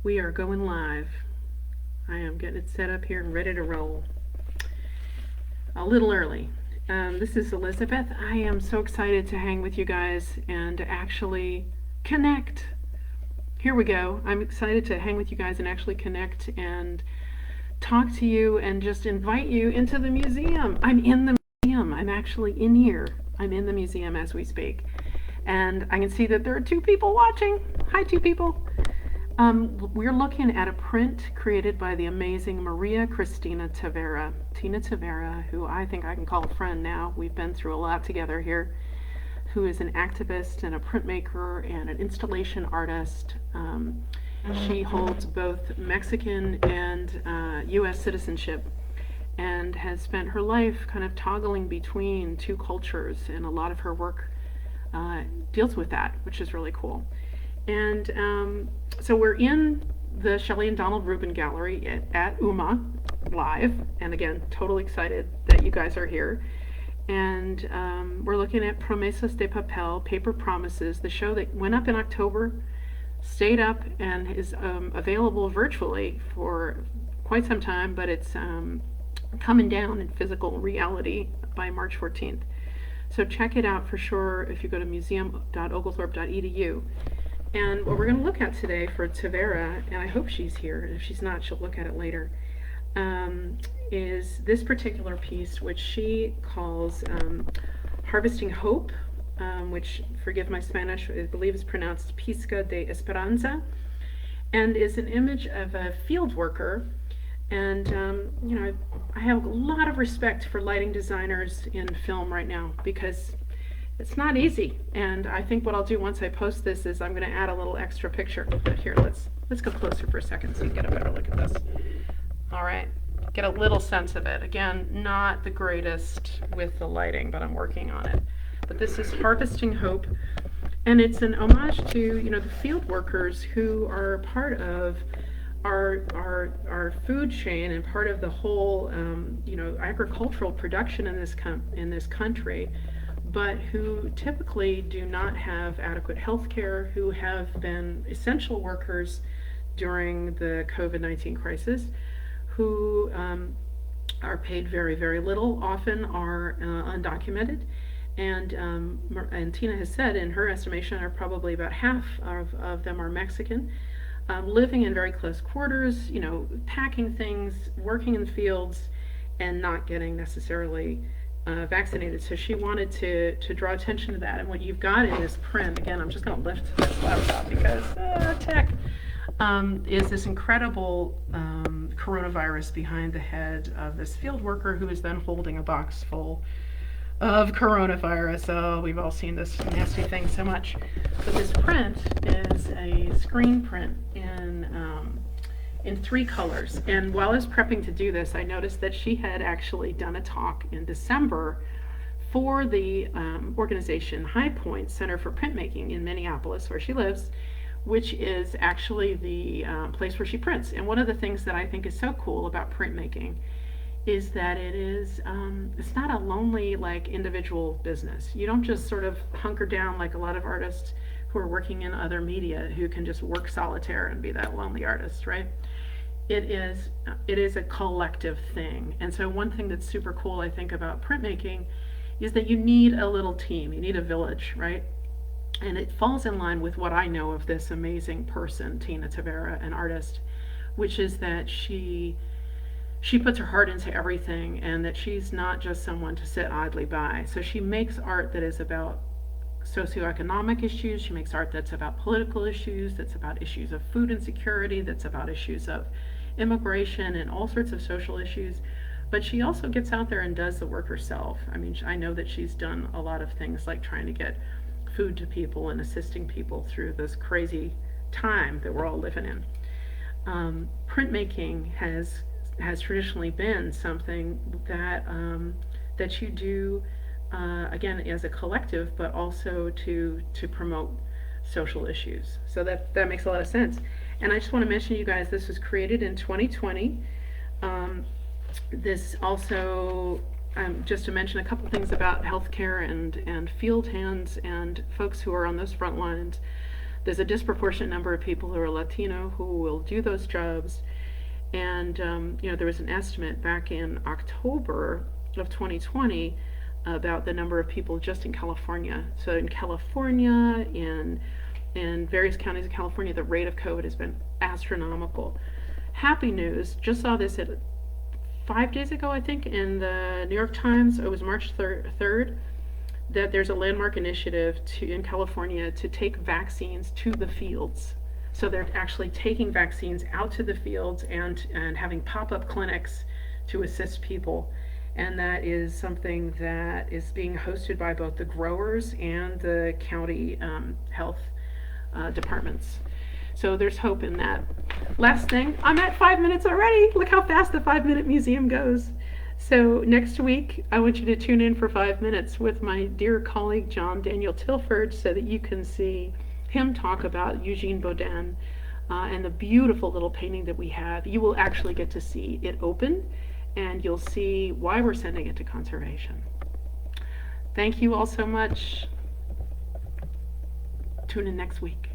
We are going live. I am getting it set up here and ready to roll. A little early. This is Elizabeth. I am so excited to hang with you guys and to actually connect. Here we go. I'm excited to hang with you guys and actually connect and talk to you and just invite you into the museum. I'm in the museum. I'm actually in here. I'm in the museum as we speak. And I can see that there are two people watching. Hi, two people. We're looking at a print created by the amazing Maria Cristina Tavera, Tina Tavera, who I think I can call a friend now. We've been through a lot together here, who is an activist and a printmaker and an installation artist. She holds both Mexican and U.S. citizenship and has spent her life kind of toggling between two cultures, and a lot of her work deals with that, which is really cool. And so we're in the Shelley and Donald Rubin Gallery at OUMA live, and again, totally excited that you guys are here. And we're looking at Promesas de Papel, Paper Promises, the show that went up in October, stayed up, and is available virtually for quite some time, but it's coming down in physical reality by March 14th. So check it out for sure if you go to museum.oglethorpe.edu. And what we're going to look at today for Tavera, and I hope she's here, and if she's not, she'll look at it later, is this particular piece, which she calls Harvesting Hope, which, forgive my Spanish, I believe is pronounced Pizca de Esperanza, and is an image of a field worker. And, I have a lot of respect for lighting designers in film right now, because it's not easy. And I think what I'll do once I post this is I'm going to add a little extra picture. But here, let's go closer for a second so you get a better look at this. All right, get a little sense of it. Again, not the greatest with the lighting, but I'm working on it. But this is Harvesting Hope, and it's an homage to the field workers who are part of our food chain and part of the whole agricultural production in this country, but who typically do not have adequate health care, who have been essential workers during the COVID-19 crisis, who are paid very, very little, often are undocumented, and Tina has said, in her estimation, are probably about half of them are Mexican, living in very close quarters, packing things, working in the fields, and not getting necessarily vaccinated. So she wanted to draw attention to that. And what you've got in this print, again, I'm just going to lift this laptop because tech, is this incredible coronavirus behind the head of this field worker who is then holding a box full of coronavirus. Oh, we've all seen this nasty thing so much. But this print is a screen print in 3 colors. And while I was prepping to do this, I noticed that she had actually done a talk in December for the organization High Point Center for Printmaking in Minneapolis, where she lives, which is actually the place where she prints. And one of the things that I think is so cool about printmaking is that it's not a lonely, individual business. You don't just sort of hunker down like a lot of artists who are working in other media who can just work solitaire and be that lonely artist, right? It is a collective thing. And so one thing that's super cool, I think, about printmaking is that you need a little team. You need a village, right? And it falls in line with what I know of this amazing person, Tina Tavera, an artist, which is that she puts her heart into everything, and that she's not just someone to sit idly by. So she makes art that is about socioeconomic issues, she makes art that's about political issues, that's about issues of food insecurity, that's about issues of immigration and all sorts of social issues. But she also gets out there and does the work herself. I mean, I know that she's done a lot of things like trying to get food to people and assisting people through this crazy time that we're all living in. Printmaking has traditionally been something that you do again as a collective, but also to promote social issues. So that makes a lot of sense. And I just want to mention, you guys, this was created in 2020. This also, just to mention a couple things about healthcare and field hands and folks who are on those front lines. there's a disproportionate number of people who are Latino who will do those jobs. And there was an estimate back in October of 2020 about the number of people just in California. So in California, in various counties of California, the rate of COVID has been astronomical. Happy news, just saw this 5 days ago, I think, in the New York Times. It was March 3rd, that there's a landmark initiative in California to take vaccines to the fields. So they're actually taking vaccines out to the fields and having pop-up clinics to assist people. And that is something that is being hosted by both the growers and the county health departments. So there's hope in that. Last thing, I'm at 5 minutes already. Look how fast the 5-minute museum goes. So next week, I want you to tune in for 5 minutes with my dear colleague, John Daniel Tilford, so that you can see him talk about Eugene Boudin and the beautiful little painting that we have. You will actually get to see it open, and you'll see why we're sending it to conservation. Thank you all so much. Tune in next week.